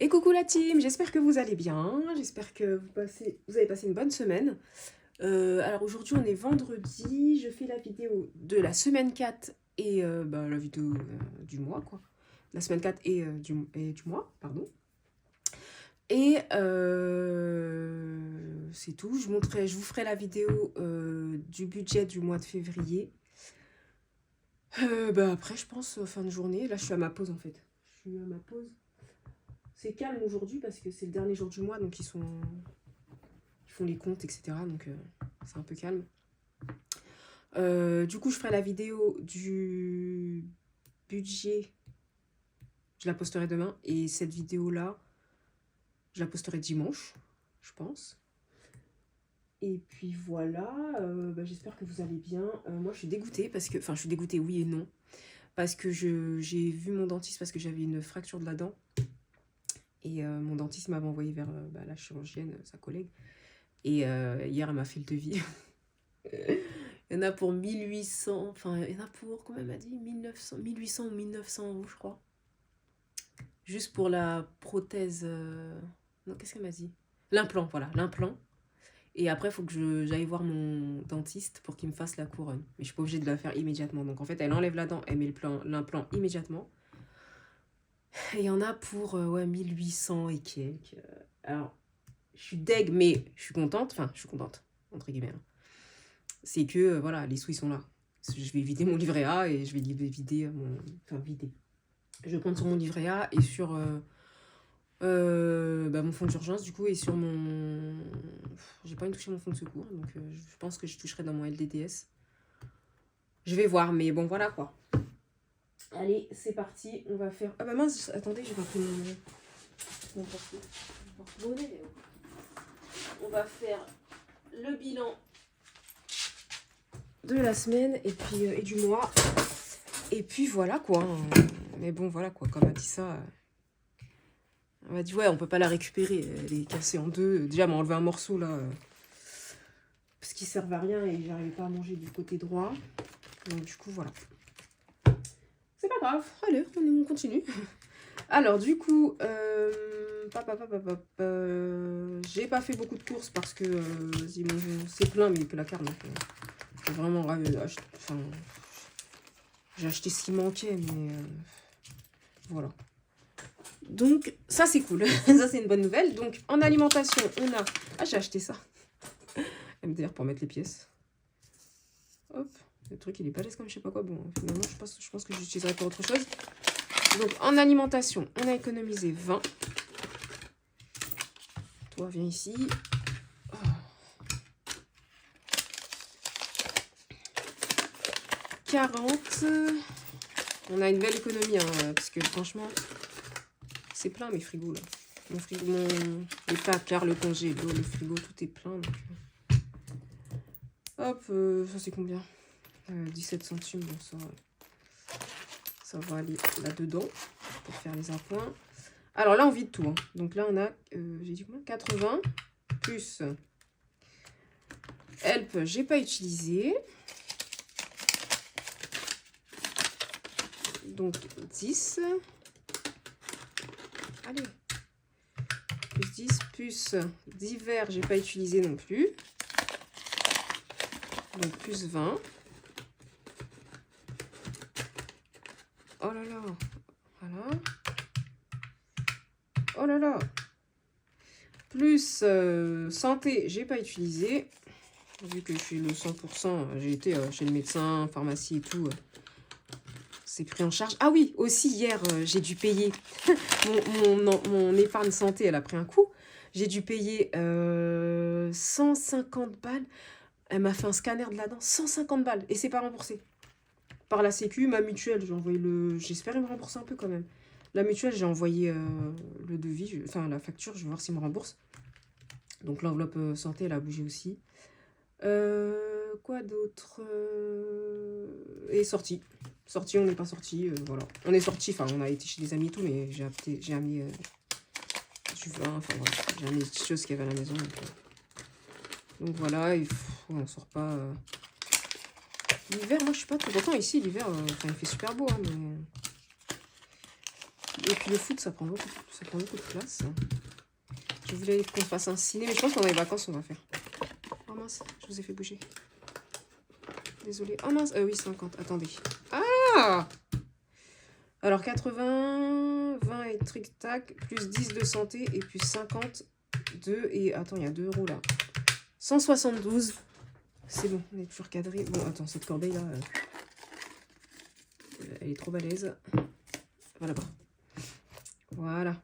Et coucou la team, j'espère que vous allez bien, j'espère que vous avez passé une bonne semaine. Alors aujourd'hui on est vendredi, je fais la vidéo de la semaine 4 et la vidéo du mois quoi. La semaine 4 et du mois, pardon. Et c'est tout, je vous ferai la vidéo du budget du mois de février. Après je pense fin de journée, là je suis à ma pause en fait. Je suis à ma pause. C'est calme aujourd'hui parce que c'est le dernier jour du mois, donc ils font les comptes, etc. Donc c'est un peu calme. Du coup, je ferai la vidéo du budget. Je la posterai demain. Et cette vidéo-là, je la posterai dimanche, je pense. Et puis voilà, j'espère que vous allez bien. Moi, je suis dégoûtée parce que... Enfin, je suis dégoûtée, oui et non. Parce que j'ai vu mon dentiste parce que j'avais une fracture de la dent. Et mon dentiste m'avait envoyé vers la chirurgienne, sa collègue. Et hier, elle m'a fait le devis. Il y en a pour 1800, enfin, il y en a pour, comment elle m'a dit, 1900, 1800 ou 1900 € je crois. Juste pour la prothèse... Non, qu'est-ce qu'elle m'a dit? L'implant, voilà, l'implant. Et après, il faut que j'aille voir mon dentiste pour qu'il me fasse la couronne. Mais je suis pas obligée de la faire immédiatement. Donc en fait, elle enlève la dent, elle met l'implant immédiatement. Et il y en a pour 1800 et quelques. Alors, je suis deg, mais je suis contente. Enfin, je suis contente, entre guillemets. Hein. C'est que, voilà, les sous, ils sont là. Je vais vider mon livret A et je vais vider mon... Enfin, vider. Je vais prendre sur mon livret A et sur mon fonds d'urgence, du coup, et sur mon... J'ai pas envie de toucher mon fonds de secours, donc je pense que je toucherai dans mon LDDS. Je vais voir, mais bon, voilà, quoi. Allez, c'est parti, on va faire... Ah bah mince, attendez, j'ai pas pris mon porte-monnaie. On va faire le bilan de la semaine et puis et du mois. Et puis voilà quoi. Mais bon voilà quoi, comme elle a dit ça, elle m'a dit ouais on peut pas la récupérer, elle est cassée en deux. Déjà elle m'a enlevé un morceau là, parce qu'il servait à rien et j'arrivais pas à manger du côté droit. Donc du coup voilà. C'est pas grave, allez on continue. Alors du coup, j'ai pas fait beaucoup de courses parce que c'est plein mes placards donc j'ai vraiment j'ai acheté ce qui manquait mais voilà. Donc ça c'est cool, ça c'est une bonne nouvelle. Donc en alimentation on a... Ah j'ai acheté ça, MDR pour mettre les pièces. Hop, le truc il est pas laisse comme je sais pas quoi. Bon finalement je pense que j'utiliserai pour autre chose. Donc en alimentation on a économisé 20. Toi viens ici. Oh. 40. On a une belle économie hein, parce que franchement c'est plein mes frigos là. Mon frigo, les placards, le congélo, le frigo, tout est plein. Donc... Hop, ça c'est combien 17 centimes, bon ça va aller là-dedans pour faire les appoints. Alors là on vide tout. Hein. Donc là on a, j'ai dit combien 80 plus Help, j'ai pas utilisé. Donc 10. Allez. Plus 10, plus divers, j'ai pas utilisé non plus. Donc plus 20. Oh là là. Voilà. Oh là là. Plus santé, j'ai pas utilisé. Vu que je suis le 100%, j'ai été chez le médecin, pharmacie et tout. C'est pris en charge. Ah oui, aussi hier, j'ai dû payer. mon épargne santé, elle a pris un coup. J'ai dû payer 150 balles. Elle m'a fait un scanner de la dent, 150 balles. Et c'est pas remboursé. Par la sécu, ma mutuelle, j'ai envoyé le... J'espère me rembourser un peu quand même. La mutuelle, j'ai envoyé le devis, enfin la facture, je vais voir s'ils me remboursent. Donc l'enveloppe santé, elle a bougé aussi. Quoi d'autre Et sorti. Sorti, on n'est pas sorti, voilà. On est sorti, enfin on a été chez des amis et tout, mais j'ai amené du vin, enfin voilà. J'ai amené des petites choses qu'il y avait à la maison. Donc voilà, on sort pas... L'hiver, moi je suis pas trop content ici, l'hiver, il fait super beau, hein, mais... Et puis le foot, ça prend beaucoup de place. Je voulais qu'on fasse un ciné, mais je pense que pendant les vacances, on va faire. Oh mince, je vous ai fait bouger. Désolée. Oh mince, oui, 50. Attendez. Ah! Alors 80, 20 et tric-tac, plus 10 de santé et plus 50 de... Et attends, il y a 2 € là. 172. C'est bon, on est toujours cadré. Bon, attends, cette corbeille là, elle est trop balèze. Voilà, bas. Voilà.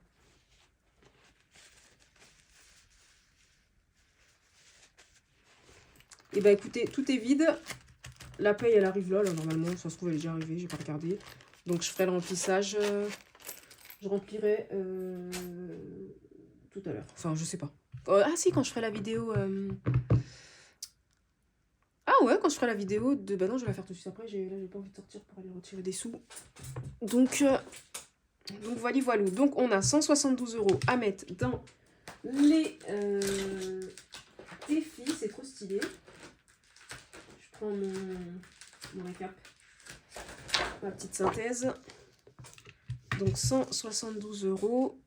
Et bah écoutez, tout est vide. La paye, elle arrive là, normalement. Ça se trouve, elle est déjà arrivée, j'ai pas regardé. Donc je ferai le remplissage. Je remplirai tout à l'heure. Enfin, je sais pas. Ah si, quand je ferai la vidéo... Ah ouais, quand je ferai la vidéo de... Bah non, je vais la faire tout de suite après. Là, j'ai pas envie de sortir pour aller retirer des sous. Donc voilà, voilà. Donc on a 172 € à mettre dans les défis. C'est trop stylé. Je prends mon récap. Ma petite synthèse. Donc 172 €.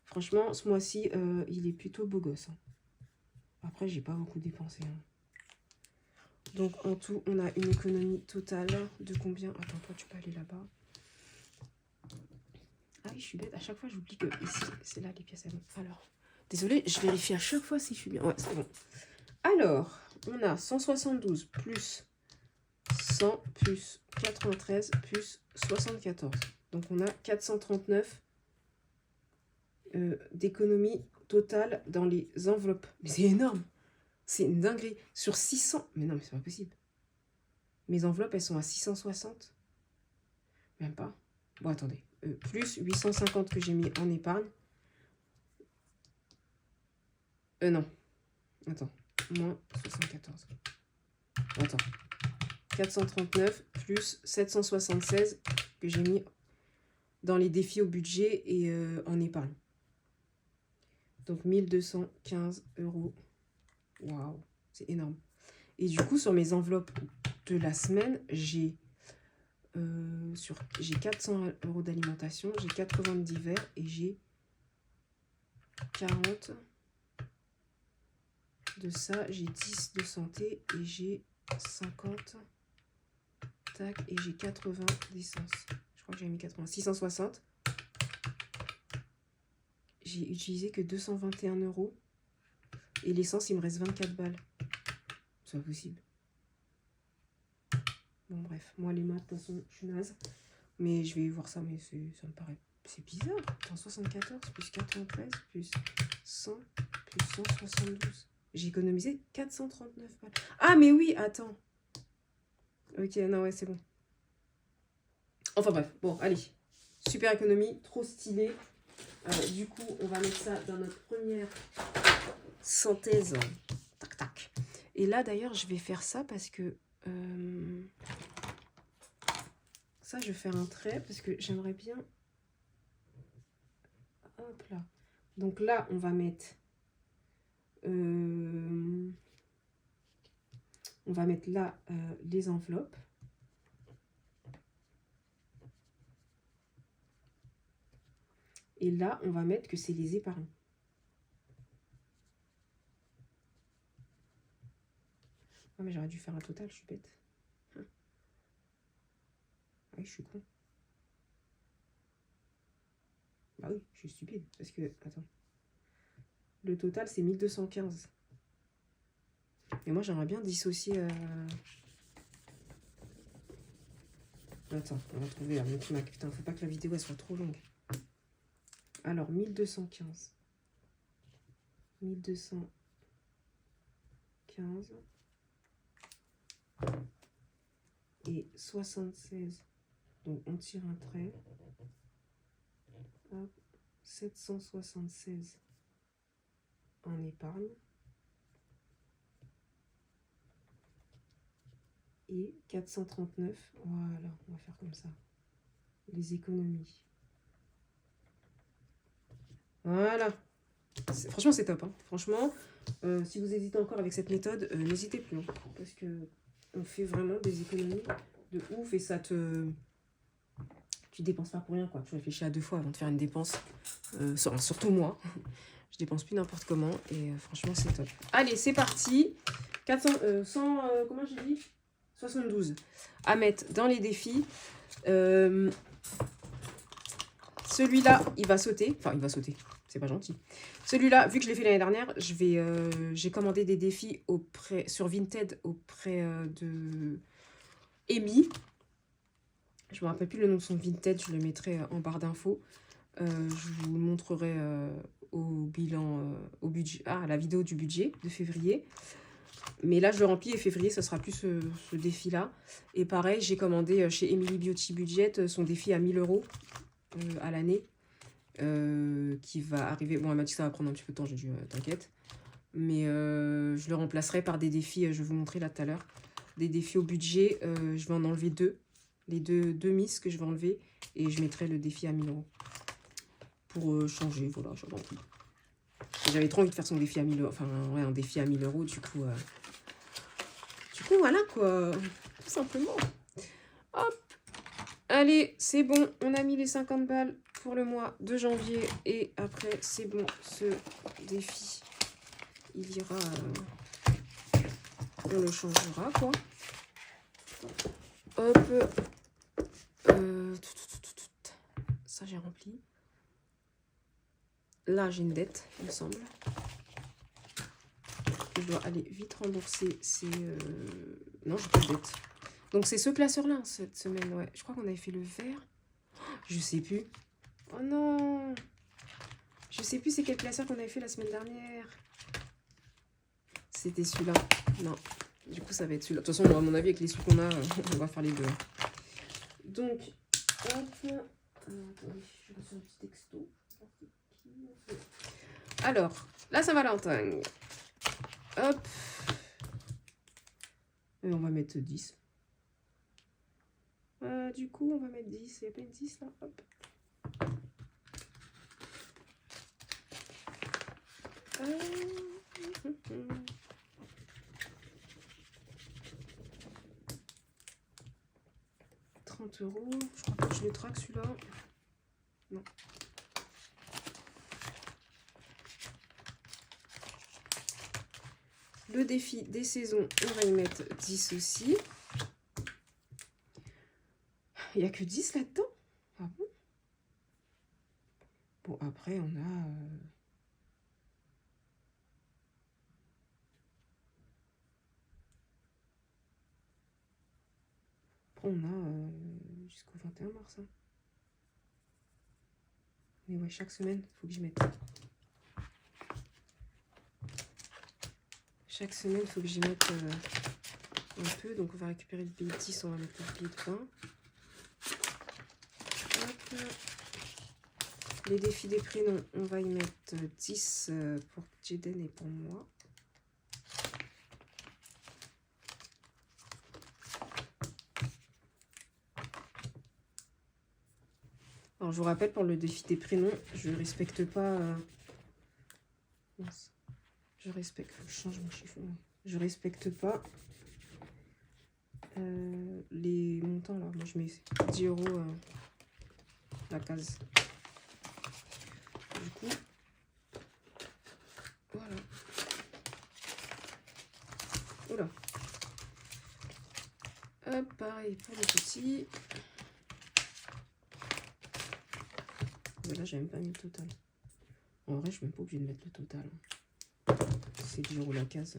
Franchement, ce mois-ci, il est plutôt beau gosse. Hein. Après, j'ai pas beaucoup dépensé. Hein. Donc en tout, on a une économie totale de combien? Attends, toi, tu peux aller là-bas. Ah oui, je suis bête. À chaque fois, j'oublie que ici, c'est là les pièces à bon. Alors, désolée, je vérifie à chaque fois si je suis bien. Ouais, c'est bon. Alors, on a 172 plus 100 plus 93 plus 74. Donc, on a 439 d'économie totale dans les enveloppes. Mais c'est énorme. C'est une dinguerie. Sur 600. Mais non, mais c'est pas possible. Mes enveloppes, elles sont à 660. Même pas. Bon, attendez. Plus 850 que j'ai mis en épargne. Non. Attends. Moins 74. Attends. 439 plus 776 que j'ai mis dans les défis au budget et en épargne. Donc 1215 €. Waouh, c'est énorme. Et du coup, sur mes enveloppes de la semaine, j'ai 400 € d'alimentation, j'ai 80 de divers et j'ai 40 de ça, j'ai 10 de santé et j'ai 50 tac et j'ai 80 d'essence. Je crois que j'ai mis 80, 660. J'ai utilisé que 221 € et l'essence il me reste 24 balles. C'est pas possible. Bon bref, moi les maths de toute façon je suis naze. Mais je vais voir ça, mais ça me paraît... C'est bizarre. Attends, 74 plus 93 plus 100 plus 172. J'ai économisé 439 balles. Ah mais oui, attends. Ok, non ouais, c'est bon. Enfin bref, bon, allez. Super économie, trop stylé. Du coup, on va mettre ça dans notre première synthèse. Tac, tac. Et là, d'ailleurs, je vais faire ça parce que... ça, je vais faire un trait parce que j'aimerais bien... Hop là. Donc là, on va mettre... on va mettre là les enveloppes. Et là, on va mettre que c'est les épargnes. Ah, mais j'aurais dû faire un total, je suis bête. Ah oui, je suis con. Bah oui, je suis stupide. Parce que, attends. Le total, c'est 1215. Et moi, j'aimerais bien dissocier... Attends, on va trouver un autre Mac. Putain, faut pas que la vidéo elle soit trop longue. Alors, 1215. 1215. Et 76. Donc, on tire un trait. Hop. 776 en épargne. Et 439. Voilà, on va faire comme ça. Les économies. Voilà. Franchement, c'est top. Hein. Franchement, si vous hésitez encore avec cette méthode, n'hésitez plus. Hein, parce que on fait vraiment des économies de ouf et ça te tu dépenses pas pour rien, quoi. Tu réfléchis à 2 fois avant de faire une dépense. Surtout moi. Je dépense plus n'importe comment. Et franchement, c'est top. Allez, c'est parti. 100, comment j'ai dit 72. À mettre dans les défis. Celui-là, il va sauter. Enfin, il va sauter. C'est pas gentil. Celui-là, vu que je l'ai fait l'année dernière, j'ai commandé des défis sur Vinted auprès de Amy. Je me rappelle plus le nom de son Vinted, je le mettrai en barre d'infos. Je vous montrerai au bilan, au budget, la vidéo du budget de février. Mais là, je le remplis et février, ça sera plus ce défi-là. Et pareil, j'ai commandé chez Emily Beauty Budget son défi à 1000 € à l'année. Qui va arriver. Bon, elle m'a dit que ça va prendre un petit peu de temps, j'ai dit t'inquiète. Mais je le remplacerai par des défis, je vais vous montrer là tout à l'heure. Des défis au budget, je vais en enlever 2. Les deux miss que je vais enlever. Et je mettrai le défi à 1000 € pour changer, voilà, j'avais envie. J'avais trop envie de faire son défi à 1000 €, enfin ouais, un défi à 1000 €, du coup voilà quoi, tout simplement. Hop, allez, c'est bon, on a mis les 50 balles pour le mois de janvier, et après c'est bon, ce défi, il ira, on le changera quoi. Hop, ça j'ai rempli. Là, j'ai une dette, il me semble. Je dois aller vite rembourser ces... Non, j'ai pas de dette. Donc, c'est ce classeur-là, cette semaine, ouais. Je crois qu'on avait fait le vert. Je sais plus. Oh non! Je sais plus c'est quel classeur qu'on avait fait la semaine dernière. C'était celui-là. Non. Du coup, ça va être celui-là. De toute façon, à mon avis, avec les sous qu'on a, on va faire les deux. Donc, hop. Attendez, je reçois un petit texto. Alors, la Saint-Valentin. Hop. Et on va mettre 10. Du coup, on va mettre 10. Il n'y a pas une 10 là. Hop. 30 €. Je crois pas que je le traque celui-là. Non. Le défi des saisons, on va y mettre 10 aussi. Il n'y a que 10 là-dedans? Ah bon? Bon, après, on a... Après, on a jusqu'au 21 mars. Hein. Mais ouais, chaque semaine, il faut que je mette. Chaque semaine, il faut que j'y mette un peu. Donc, on va récupérer le billet de 10, on va mettre le billet de 20. Hop. Les défis des prénoms, on va y mettre 10 pour Jaden et pour moi. Alors, je vous rappelle, pour le défi des prénoms, je respecte pas... Je respecte... Faut que je change mon chiffon. Je respecte pas les montants, là. Moi, je mets 10 € la case. Du coup, voilà. Oula. Hop, pareil pour les petits. Mais là, j'ai même pas mis le total. En vrai, je suis même pas obligée de mettre le total. C'est 10 € la case.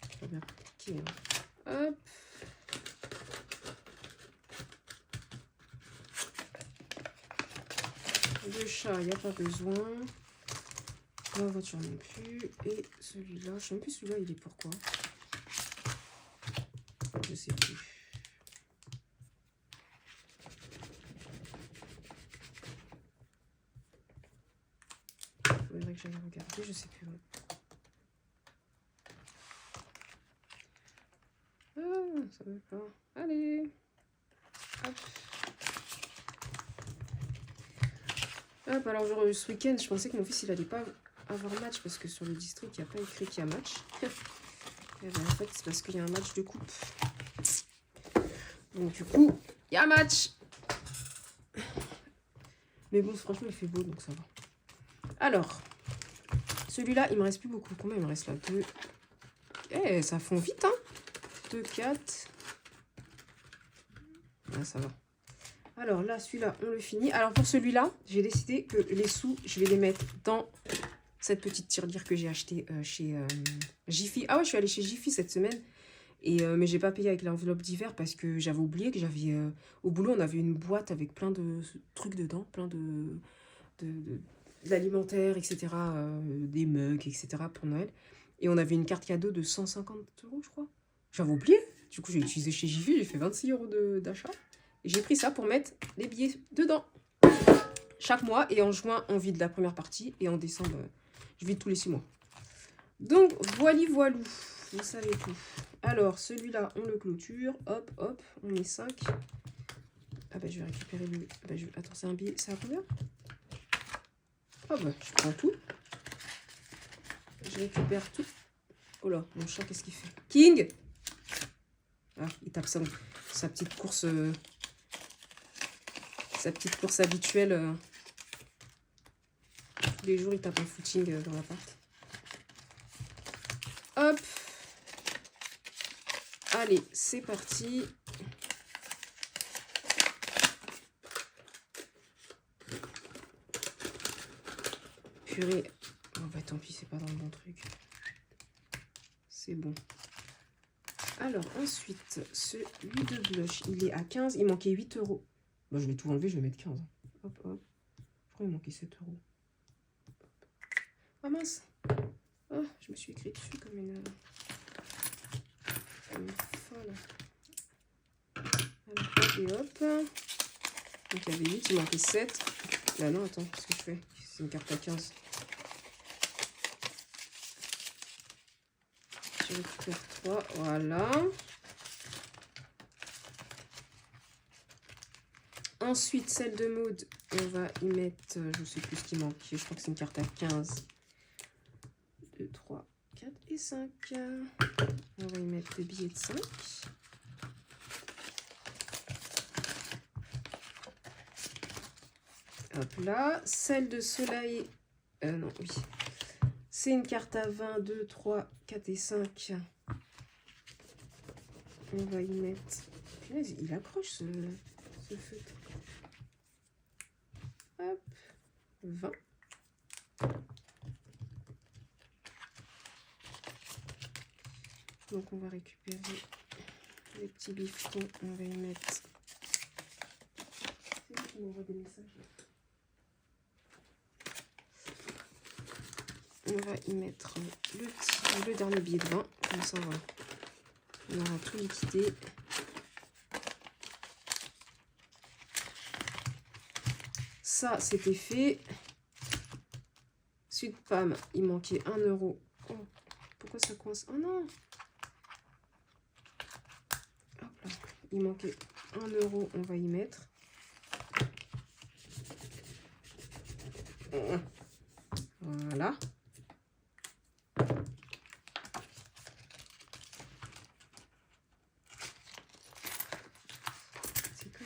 C'est pas bien compliqué. Hein. Hop. Le chat, il n'y a pas besoin. La voiture non plus. Et celui-là, je sais même plus celui-là, il est pourquoi. Je sais plus. Il faudrait que j'aille regarder, je sais plus. Ah, ça veut pas. Allez. Hop. Hop, alors ce week-end, je pensais que mon fils, il allait pas avoir match parce que sur le district, il n'y a pas écrit qu'il y a match. Et ben, en fait, c'est parce qu'il y a un match de coupe. Donc, du coup, il y a un match. Mais bon, franchement, il fait beau, donc ça va. Alors, celui-là, il me reste plus beaucoup. Combien il me reste là? 2. Eh, ça fond vite, hein. 2, 4. Ah, ça va. Alors là, celui-là, on le finit. Alors pour celui-là, j'ai décidé que les sous, je vais les mettre dans cette petite tirelire que j'ai achetée chez Jiffy. Ah ouais, je suis allée chez Jiffy cette semaine. Mais j'ai pas payé avec l'enveloppe d'hiver parce que j'avais oublié que j'avais... au boulot, on avait une boîte avec plein de trucs dedans, plein de l'alimentaire, etc. Des mugs, etc. pour Noël. Et on avait une carte cadeau de 150 €, je crois. J'avais oublié. Du coup, j'ai utilisé chez Jiffy, j'ai fait 26 € d'achat. Et j'ai pris ça pour mettre les billets dedans. Chaque mois. Et en juin, on vide la première partie. Et en décembre, je vide tous les 6 mois. Donc, voilou. Vous savez tout. Alors, celui-là, on le clôture. Hop, hop. On met 5. Ah bah, je vais récupérer le... Bah, attends, c'est un billet. C'est à combien? Ah bah, je prends tout. Je récupère tout. Oh là, mon chat, qu'est-ce qu'il fait? King! Ah, il tape sa petite course... sa petite course habituelle. Tous les jours, il tape un footing dans l'appart. Hop. Allez, c'est parti. Purée. Oh bah tant pis, c'est pas dans le bon truc. C'est bon. Alors, ensuite, celui de blush, il est à 15. Il manquait 8 €. Bah, je vais tout enlever, je vais mettre 15. Hop, hop. Je crois qu'il manquait 7 €. Ah mince. Oh, je me suis écrit dessus comme une folle. Alors, hop et hop. Donc, il y avait 8, il manquait 7. Là, non, attends, qu'est-ce que je fais? C'est une carte à 15. Je récupère 3, voilà. Ensuite, celle de Maud, on va y mettre, je sais plus ce qui manque, je crois que c'est une carte à 15. 2, 3, 4 et 5. On va y mettre des billets de 5. Hop là, celle de Soleil, non, oui. C'est une carte à 20, 2, 3, 4 et 5. On va y mettre... Il accroche ce feutre. Hop, 20. Donc on va récupérer les petits bifetons. On va y mettre... C'est qui m'envoie des messages? On va y mettre le dernier billet de 20. Comme ça, voilà. On aura tout liquidé. Ça, c'était fait. Suite Pam, il manquait 1 €. Oh, pourquoi ça coince? Oh non! Hop là. Il manquait 1 €. On va y mettre. Voilà.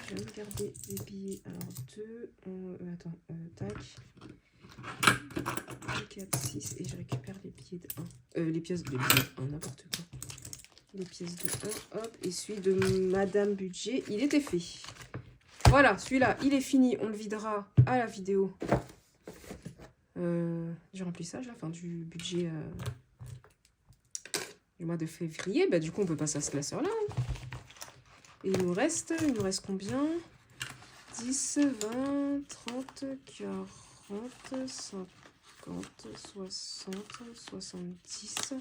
Je vais regarder les billets. Alors 2, attends, tac. 2, 4, 6 et je récupère les billets de 1. Les billets de 1, n'importe quoi. Les pièces de 1, hop. Et celui de Madame Budget, il était fait. Voilà, celui-là, il est fini. On le videra à la vidéo du remplissage, enfin du budget du mois de février. Bah, du coup, on peut passer à ce classeur-là. Hein. Et il nous reste combien? 10, 20, 30, 40, 50, 60, 70,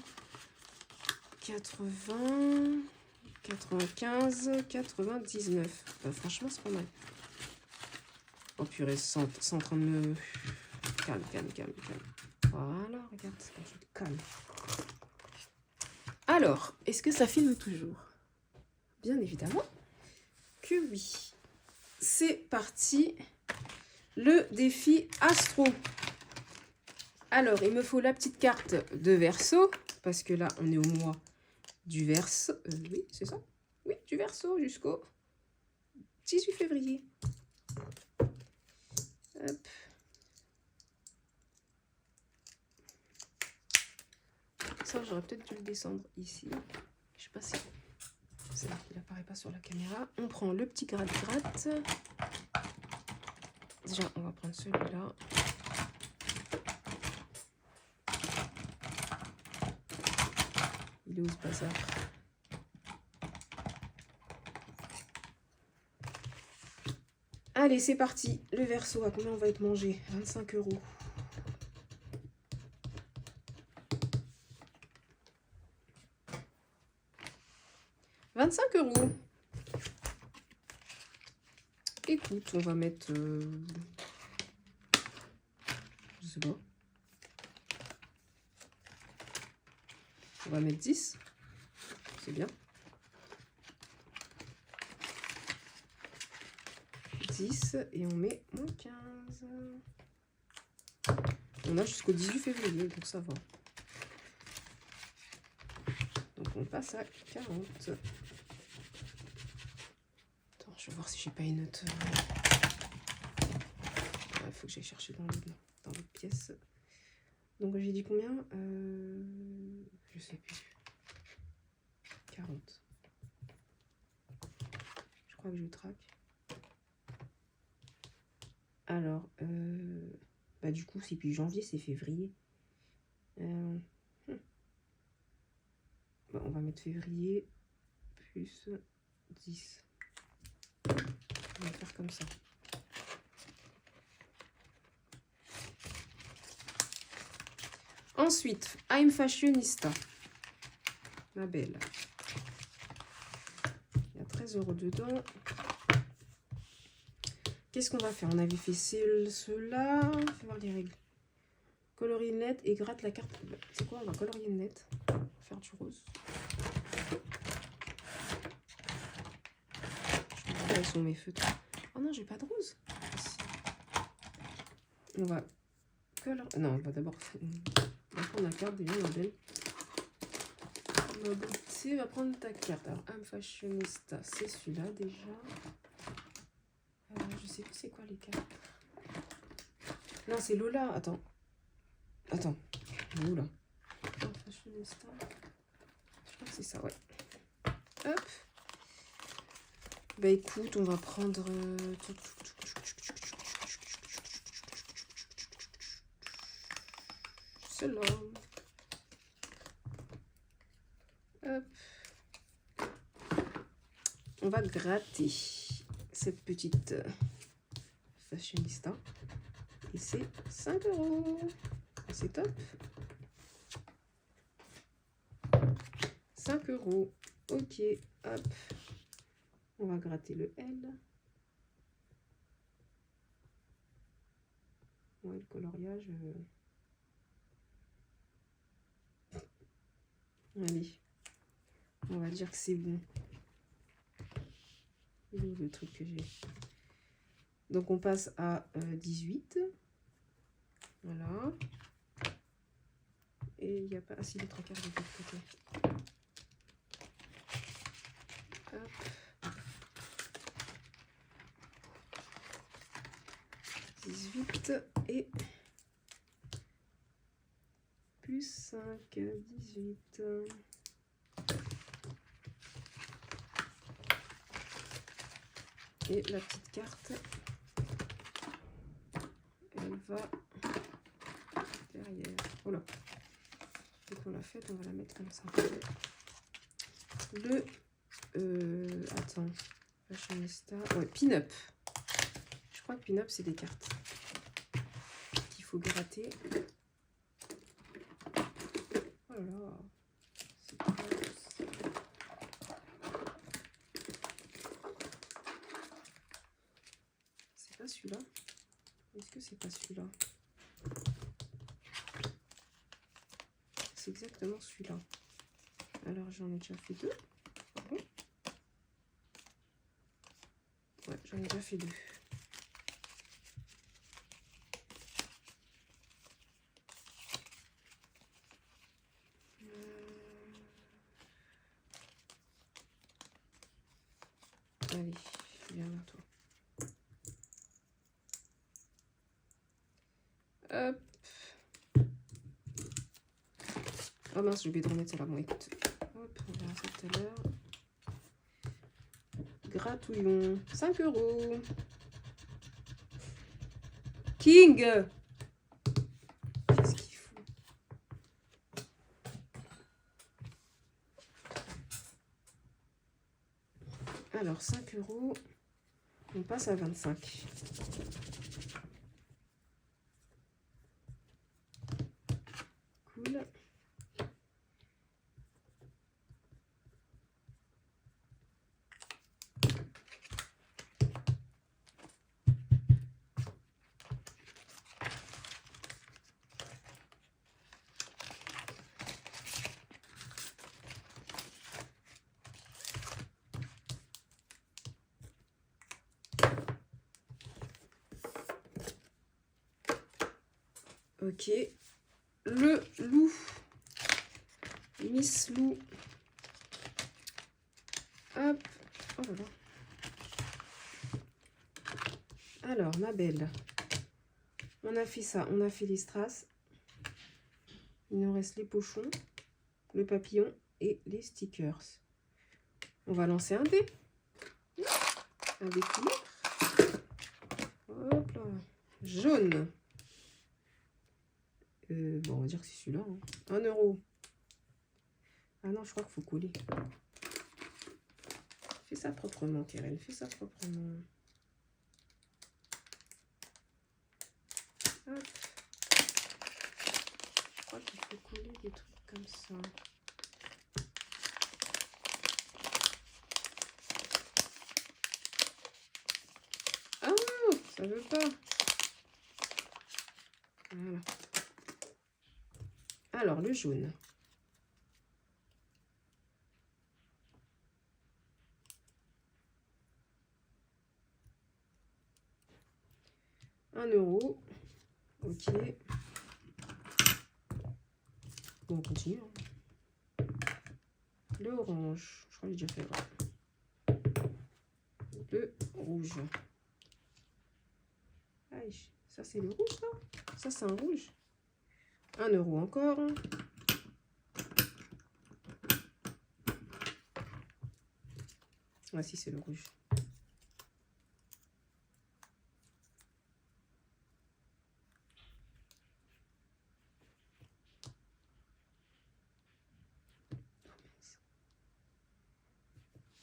80, 95, 99. Franchement, c'est pas mal. Oh purée, 139. Calme. Voilà, regarde, quand tu te calmes. Alors, est-ce que ça filme toujours? Bien évidemment que oui. C'est parti. Le défi Astro. Alors, il me faut la petite carte de Verseau. Parce que là, on est au mois du Verseau. Oui, c'est ça? Oui, du Verseau jusqu'au 18 février. Hop. Ça, j'aurais peut-être dû le descendre ici. Je sais pas si c'est là qu'il apparaît pas sur la caméra. On prend le petit gratte-gratte. Déjà, on va prendre celui-là. Il est où ce bazar? Allez, c'est parti. Le verso, à combien on va être mangé? 25 €. 25 €. Écoute, on va mettre... je sais pas. On va mettre 10. C'est bien. 10 et on met moins 15. On a jusqu'au 18 février, donc ça va. Donc on passe à 40. Attends, je vais voir si j'ai pas une note. Il faut que j'aille chercher dans l'autre pièce. Donc j'ai dit combien? Je sais plus. 40. Je crois que je traque. Alors, bah du coup, c'est puis janvier, c'est février. Bah, on va mettre février plus 10. On va faire comme ça. Ensuite, I'm Fashionista. Ma belle. Il y a 13 € dedans. Qu'est-ce qu'on va faire? On avait fait ceux-là. Fais voir les règles. Colorie net et gratte la carte. C'est quoi? On va colorier net. On va faire du rose. Je me rappelle, elles sont mes feutres. Oh non, j'ai pas de rose. On va colorier. Non, on va d'abord prendre la carte déjà, ma belle. Ma beauté va prendre ta carte. Alors, I'm Fashionista, c'est celui-là déjà. Je sais plus c'est quoi les cartes. Non, c'est Lola. Attends. Où là? Fashionista. Je crois que c'est ça, ouais. Hop. Bah écoute, on va prendre... celle-là. Hop. On va gratter cette petite Fashionista. Et c'est 5 €. C'est top. 5 €. Ok, hop. On va gratter le L. Ouais, le coloriage. Allez. On va dire que c'est bon. Le truc que j'ai. Donc on passe à 18. Voilà. Et il n'y a pas... Ah si, les 3 quarts de l'autre côté. Hop. Et plus 5, 18. Et la petite carte, elle va derrière. Voilà. Dès qu'on l'a faite, on va la mettre comme ça. Attends. Fashionista. Ouais, pin-up. Je crois que pin-up, c'est des cartes qu'il faut gratter. Oh là là. C'est grosse. C'est pas celui-là. Est-ce que c'est pas celui-là? C'est exactement celui-là. Alors, j'en ai déjà fait 2. Ouais, j'en ai déjà fait 2. Allez, viens là, toi. Hop. Oh mince, j'ai oublié de remettre ça là. Bon, écoute. Hop, on verra ça tout à l'heure. Gratouillon. 5 €. King! Qu'est-ce qu'il faut? Alors, 5 €. On passe à 25. Cool. Ok. Le loup. Miss Lou. Hop. Oh là là. Alors, ma belle. On a fait ça. On a fait les strass. Il nous reste les pochons, le papillon et les stickers. On va lancer un dé. Un dé couleur. Hop là. Jaune. Bon, on va dire que c'est celui-là. Hein. 1 €. Ah non, je crois qu'il faut coller. Fais ça proprement, Keren. Fais ça proprement. Hop. Je crois qu'il faut coller des trucs comme ça. Ah, ça veut pas. Voilà. Alors, le jaune. €1. Ok. Bon, on continue. Hein. Le orange. Je crois que j'ai déjà fait. Ouais. Le rouge. Aïe, ça c'est le rouge là. Ça c'est un rouge. 1 € encore. Voici c'est le rouge.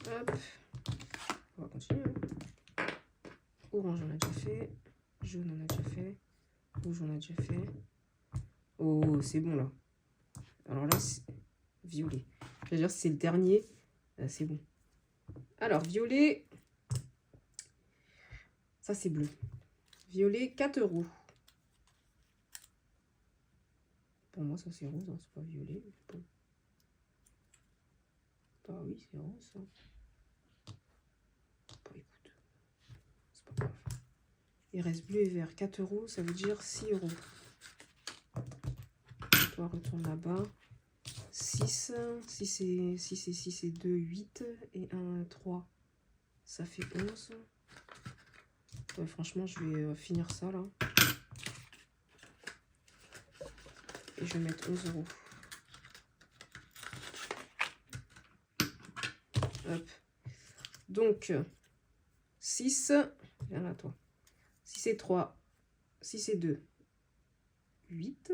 Hop. On va continuer. Hein. Orange on a déjà fait. Jaune on a déjà fait. Rouge on a déjà fait. Oh c'est bon là. Alors là c'est violet. Je veux dire c'est le dernier. C'est bon. Alors violet. Ça c'est bleu. Violet 4 €. Pour moi ça c'est rose. Hein. C'est pas violet. Bon. Bah oui c'est rose ça. Bon, écoute. C'est pas grave. Il reste bleu et vert. 4 €, ça veut dire 6 €. Toi, retourne là-bas. 6. 6 et 6 et 6 et 2, 8. Et 1, 3. Ça fait 11. Ouais, franchement, je vais finir ça, là. Et je vais mettre 11 €. Hop. Donc, 6. Viens là, toi. 6 et 3. 6 et 2. 8.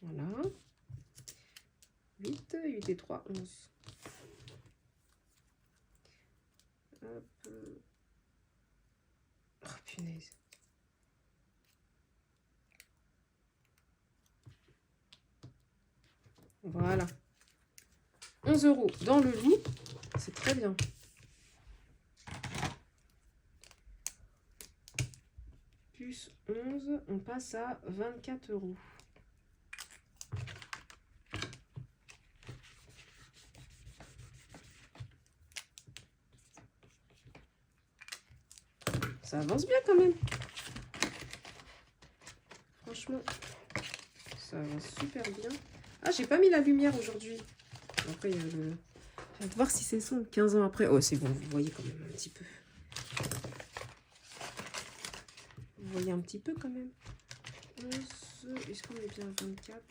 Voilà. 8. 8 et 3, 11. Hop. Oh, punaise. Voilà. 11 € dans le loup. C'est très bien. Plus 11, on passe à 24 €. Ça avance bien quand même. Franchement, ça avance super bien. Ah, j'ai pas mis la lumière aujourd'hui. Après, il y a le... On va voir si c'est son 15 ans après. Oh, c'est bon, vous voyez quand même un petit peu. vous voyez un petit peu quand même. 11, est-ce qu'on est bien à 24?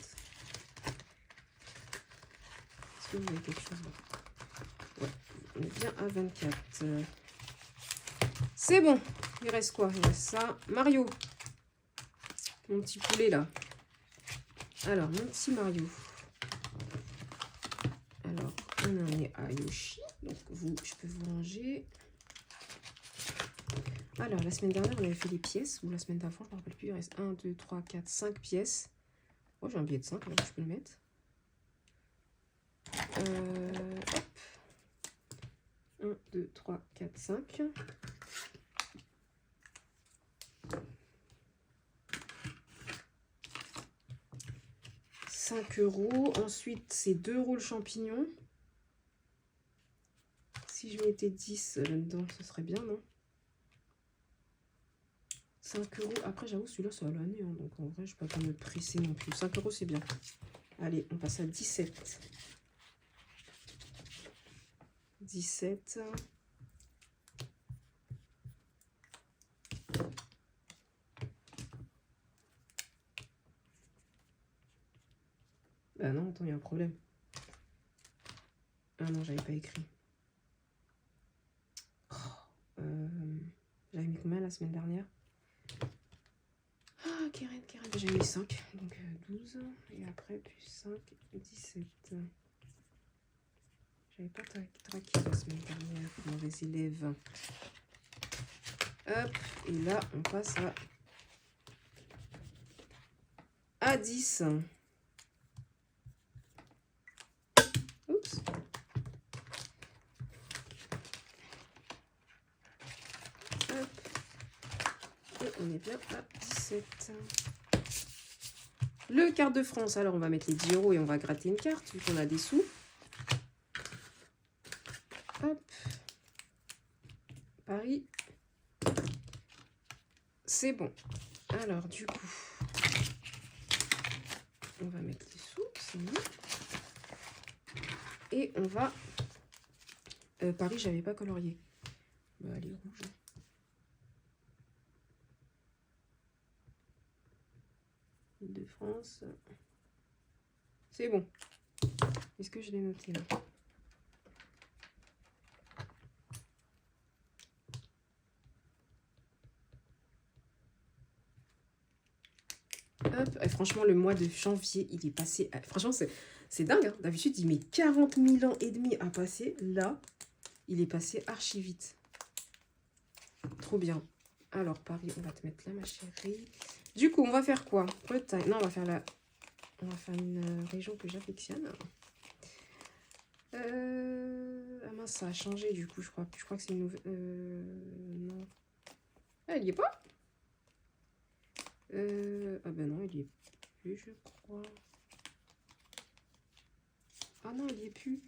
Est-ce que vous voyez quelque chose là? Ouais, on est bien à 24. C'est bon. Il reste quoi? Il reste ça. Mario. Mon petit poulet là. Alors, mon petit Mario. Alors, on en est à Yoshi. Donc, vous, je peux vous ranger. Alors, la semaine dernière, on avait fait des pièces. Ou la semaine d'avant, je ne me rappelle plus. Il reste 1, 2, 3, 4, 5 pièces. Oh, j'ai un billet de 5, alors je peux le mettre. Hop. 1, 2, 3, 4, 5. €5. Ensuite, c'est 2 € le champignon. Si je mettais 10 là-dedans, ce serait bien, non? 5 €. Après, j'avoue, celui-là, c'est à l'année. Hein, donc, en vrai, je ne vais pas me presser non plus. 5 €, c'est bien. Allez, on passe à 17. 17. Bah non, attends, il y a un problème. Ah non, j'avais pas écrit. J'avais mis combien la semaine dernière? Ah, Keren, j'avais mis 5. Donc 12. Et après, plus 5, 17. J'avais pas traqué la semaine dernière. Mauvais élève. Hop. Et là, on passe à 10. Oups. Hop. Et on est bien à 17. Le quart de France. Alors, on va mettre les 10 € et on va gratter une carte vu qu'on a des sous. Hop. Paris. C'est bon. Alors, du coup, on va mettre les sous. C'est bon. Et on va... Paris, j'avais pas colorié. Bah, elle est rouge. Île-de-France. C'est bon. Est-ce que je l'ai noté là? Hop. Et franchement, le mois de janvier, il est passé... Franchement, c'est dingue. Hein. D'habitude, il met 40 000 ans et demi à passer. Là, il est passé archi vite. Trop bien. Alors, Paris, on va te mettre là, ma chérie. Du coup, on va faire quoi? Bretagne. Non, on va faire la... On va faire une région que j'affectionne. Ah mince, ça a changé du coup, je crois. Je crois que c'est une nouvelle... non. Ah, il y est pas? Ah ben non, il y est plus, je crois. Ah non, il y est plus.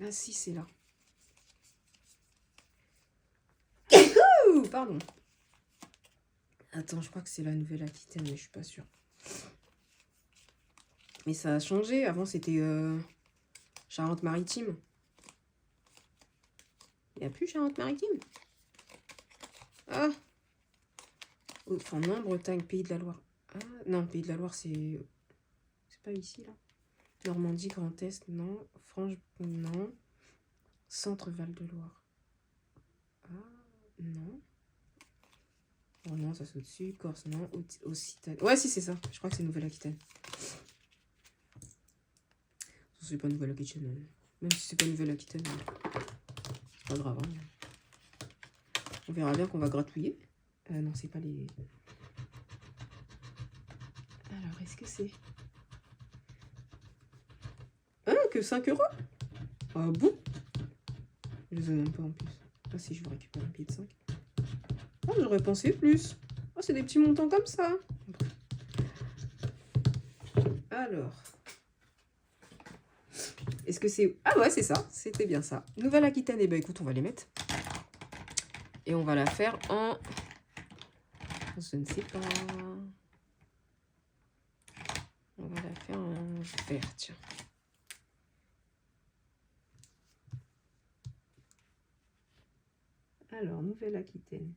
Ah si, c'est là. Ouh, pardon. Attends, je crois que c'est la Nouvelle-Aquitaine, mais je suis pas sûre. Mais ça a changé. Avant, c'était Charente-Maritime. Il n'y a plus Charente-Maritime. Ah. Enfin, non, Bretagne, Pays de la Loire. Ah, non, Pays de la Loire, c'est... C'est pas ici, là. Normandie, Grand Est, non. Franche, non. Centre-Val de Loire. Ah, non. Oh non, ça c'est au-dessus. Corse, non. Occitanie. Ouais, si, c'est ça. Je crois que c'est Nouvelle-Aquitaine. C'est pas Nouvelle-Aquitaine. Même si c'est pas Nouvelle-Aquitaine, c'est pas grave. Hein. On verra bien qu'on va gratouiller. Non, c'est pas les... Alors, est-ce que c'est... Ah, que 5 €? Ah bon? Je les ai même pas en plus. Ah si, je vais récupérer un billet de 5. Oh, j'aurais pensé plus. Oh, c'est des petits montants comme ça. Alors... Est-ce que c'est... Ah ouais, c'est ça. C'était bien ça. Nouvelle-Aquitaine, et ben écoute, on va les mettre. Et on va la faire en... Je ne sais pas. On va la faire en vert, tiens. Alors, Nouvelle-Aquitaine.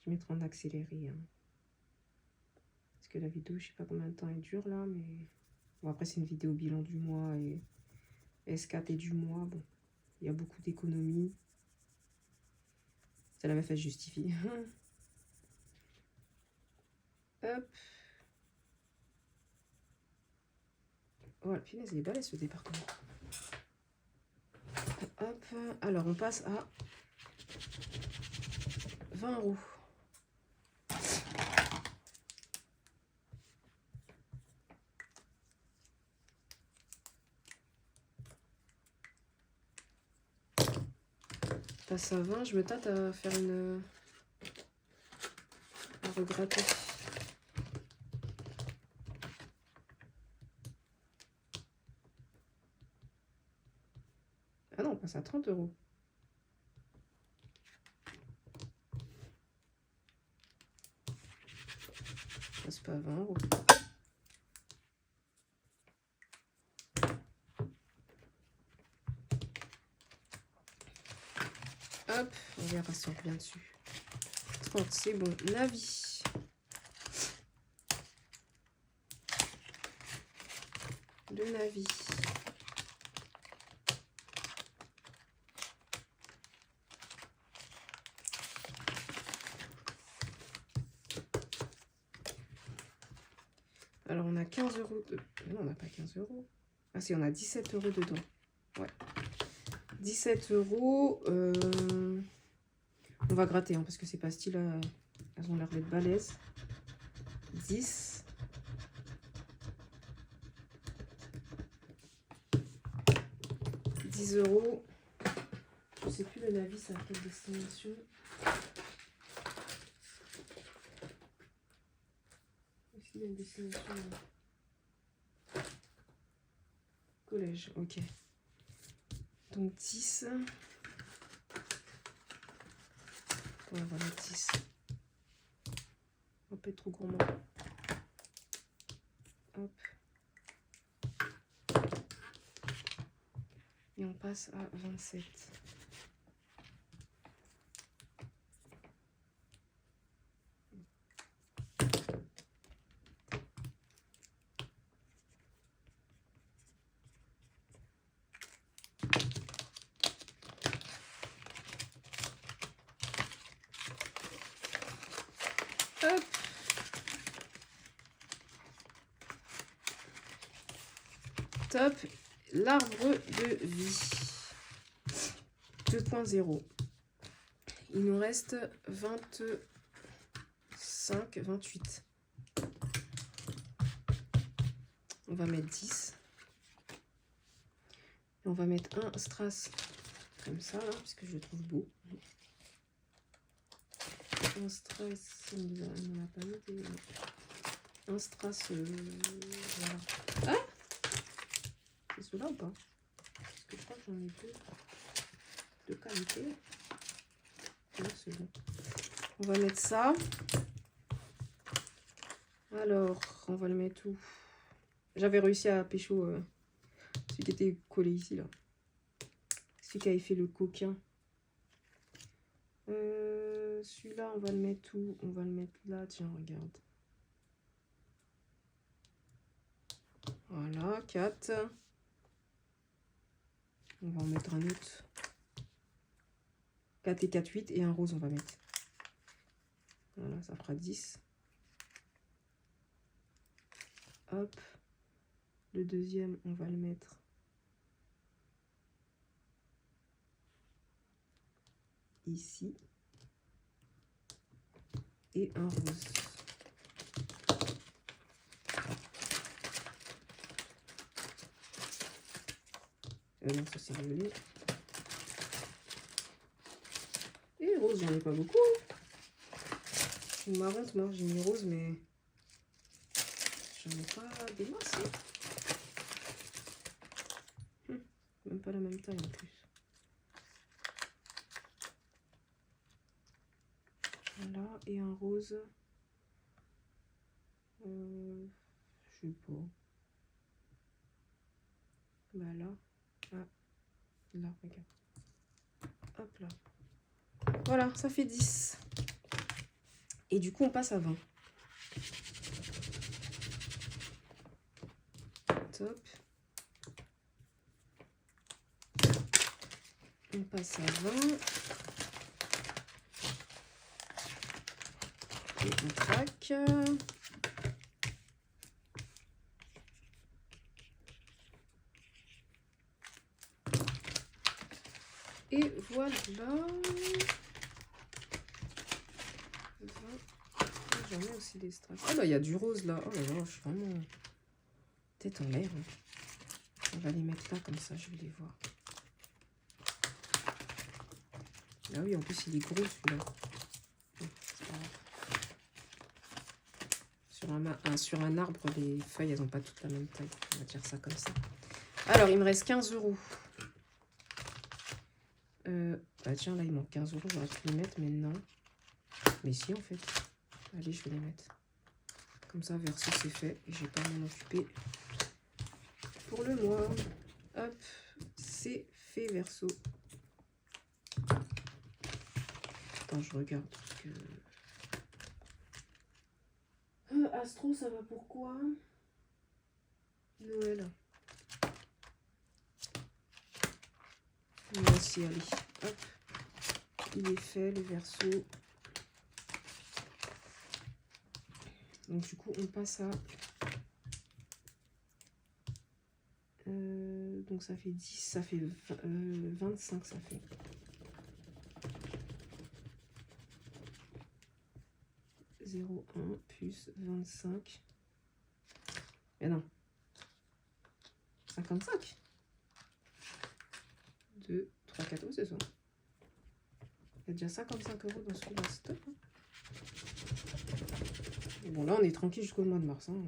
Je vais mettre en accéléré. Hein. Parce que la vidéo, je sais pas combien de temps elle dure là, mais... Bon, après, c'est une vidéo bilan du mois et S4 et du mois. Bon, il y a beaucoup d'économies. Ça la fait justifier. Hop. Oh, la punaise, elle est balèze ce département. Hop. Alors, on passe à 20 €. Passe à 20, je me tâte à faire une... à regratter. Ah non, on passe à 30 €. On passe pas à 20 €. Hop, on verra si on revient dessus. 30, c'est bon. Navi. Le Navi. Alors, on a 15 € de... Non, on n'a pas 15 €. Ah si, on a 17 € dedans. Ouais. 17 €. On va gratter, hein, parce que ces pastilles-là, elles ont l'air d'être balèzes. 10. 10 €. Je sais plus le Navi, c'est à quelle destination. Ici, il y a une destination. Collège, ok. Donc 10. Ouais, voilà, 10. On va pas être trop gourmand. Hop. Et on passe à 27. Hop. Top. L'arbre de vie. 2.0. Il nous reste 25, 28. On va mettre 10. Et on va mettre un strass comme ça, là, parce que je le trouve beau. Un strass, on n'en a pas noté. Un strass, voilà. Ah, c'est ceux-là ou pas? Parce que je crois que j'en ai deux de qualité. Non, c'est bon. On va mettre ça. Alors, on va le mettre où? J'avais réussi à pécho celui qui était collé ici, là. Celui qui avait fait le coquin. Celui-là, on va le mettre où? On va le mettre là, tiens, regarde. Voilà, 4. On va en mettre un autre. 4 et 4, 8. Et un rose, on va mettre. Voilà, ça fera 10. Hop. Le deuxième, on va le mettre ici. Et un rose. Non, ça c'est violet. Et rose, j'en ai pas beaucoup. Marron, tout marron, j'ai mis rose, mais j'en ai pas des masses. Même pas la même taille en plus. Voilà, et un rose. Je sais pas. Bah là. Ah, là, regarde. Hop là. Voilà, ça fait 10. Et du coup, on passe à 20. Top. On passe à 20. Et on craque. Et voilà. J'en mets aussi des strass. Ah bah il y a du rose là. Oh là là, je suis vraiment tête en l'air. On va les mettre là comme ça, je vais les voir. Ah oui, en plus il est gros celui-là. Sur un arbre, les feuilles, elles n'ont pas toutes la même taille. On va dire ça comme ça. Alors, il me reste 15 €. Bah tiens, là, il manque 15 €. J'aurais pu les mettre, mais non. Mais si, en fait. Allez, je vais les mettre. Comme ça, verso, c'est fait. Et je vais pas m'en occuper pour le mois. Hop, c'est fait, verso. Attends, je regarde. Parce que... Astro, ça va pourquoi? Noël. Voici, allez. Hop. Il est fait, le verso. Donc, du coup, on passe à... donc, ça fait 10, ça fait 25, ça fait. 0,1 plus 25. Mais non. 55. 2, 3, 4 euros, c'est ça. Il y a déjà 55 € dans ce là, stop. Et bon, là, on est tranquille jusqu'au mois de mars. Hein.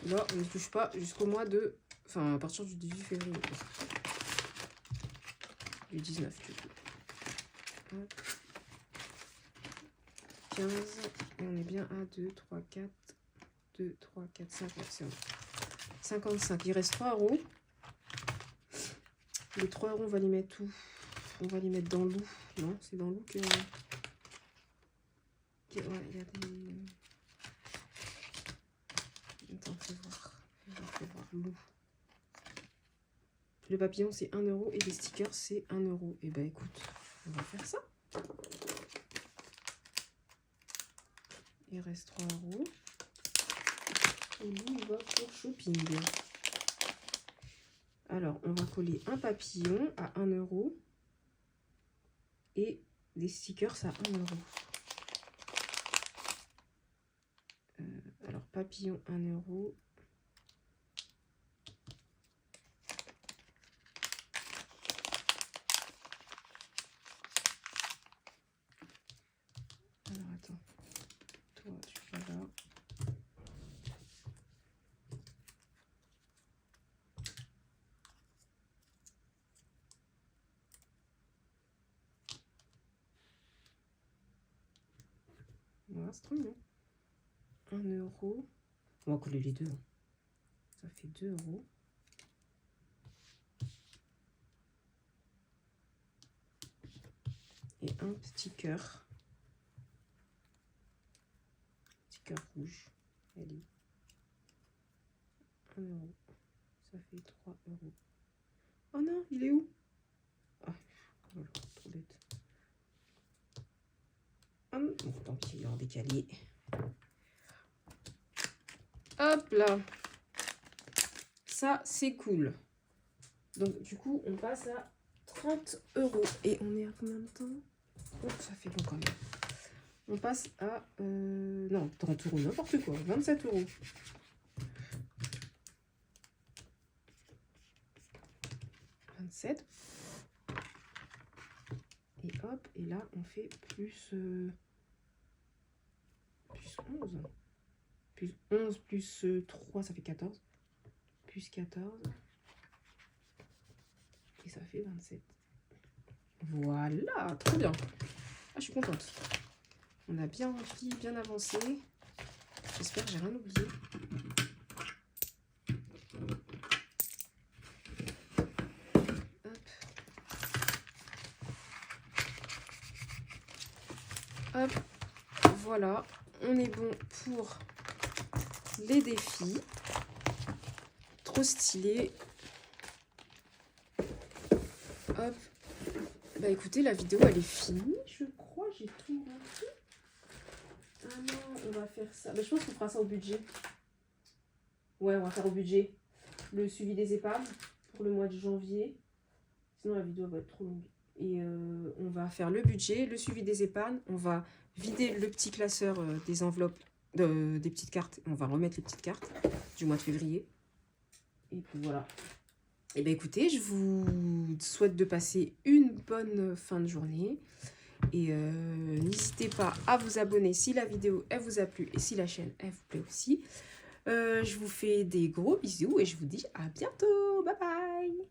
Là, on ne touche pas jusqu'au mois de... Enfin, à partir du 18 février. Du 19, du coup. Hop. 15. Et on est bien à 2, 3, 4. 2, 3, 4, 5. C'est bon. 55. Il reste 3 €. Les 3 €, on va les mettre où? On va les mettre dans l'eau. Non, c'est dans l'eau que... Ouais, il y a des... Attends, fais voir. L'eau. Le papillon, c'est 1 € et les stickers, c'est 1 €. Et bah écoute, on va faire ça. Il reste 3 €. Et nous, on va pour shopping. Alors, on va coller un papillon à 1 € et des stickers à 1 €. Alors, papillon 1 €. Alors, attends. Toi, tu vas là. Voilà, c'est trop mignon. 1 €. On va coller les deux. Hein. Ça fait 2 €. Et un sticker. Sticker rouge. Allez. 1 €. Ça fait 3 €. Oh non, il est où? Ah, voilà, trop bête. Bon, tant pis, il est en décalé. Hop là. Ça, c'est cool. Donc, du coup, on passe à 30 €. Et on est à combien de temps? Oh, ça fait bon quand même. On passe à... non, 30 €, n'importe quoi. 27 €. Et hop, et là, on fait plus 11. Plus 11 plus 3, ça fait 14. Plus 14. Et ça fait 27. Voilà, trop bien. Ah, je suis contente. On a bien rempli, bien avancé. J'espère que j'ai rien oublié. Hop. Hop, voilà, on est bon pour les défis. Trop stylé. Hop. Bah écoutez, la vidéo elle est finie, je crois, j'ai tout montré. Ah non, on va faire ça. Bah, je pense qu'on fera ça au budget. Ouais, on va faire au budget. Le suivi des épaves pour le mois de janvier. Sinon la vidéo va être trop longue. Et on va faire le budget, le suivi des épargnes. On va vider le petit classeur des enveloppes, des petites cartes. On va remettre les petites cartes du mois de février. Et puis voilà. Et bien écoutez, je vous souhaite de passer une bonne fin de journée. Et n'hésitez pas à vous abonner si la vidéo elle vous a plu et si la chaîne elle vous plaît aussi. Je vous fais des gros bisous et je vous dis à bientôt. Bye bye.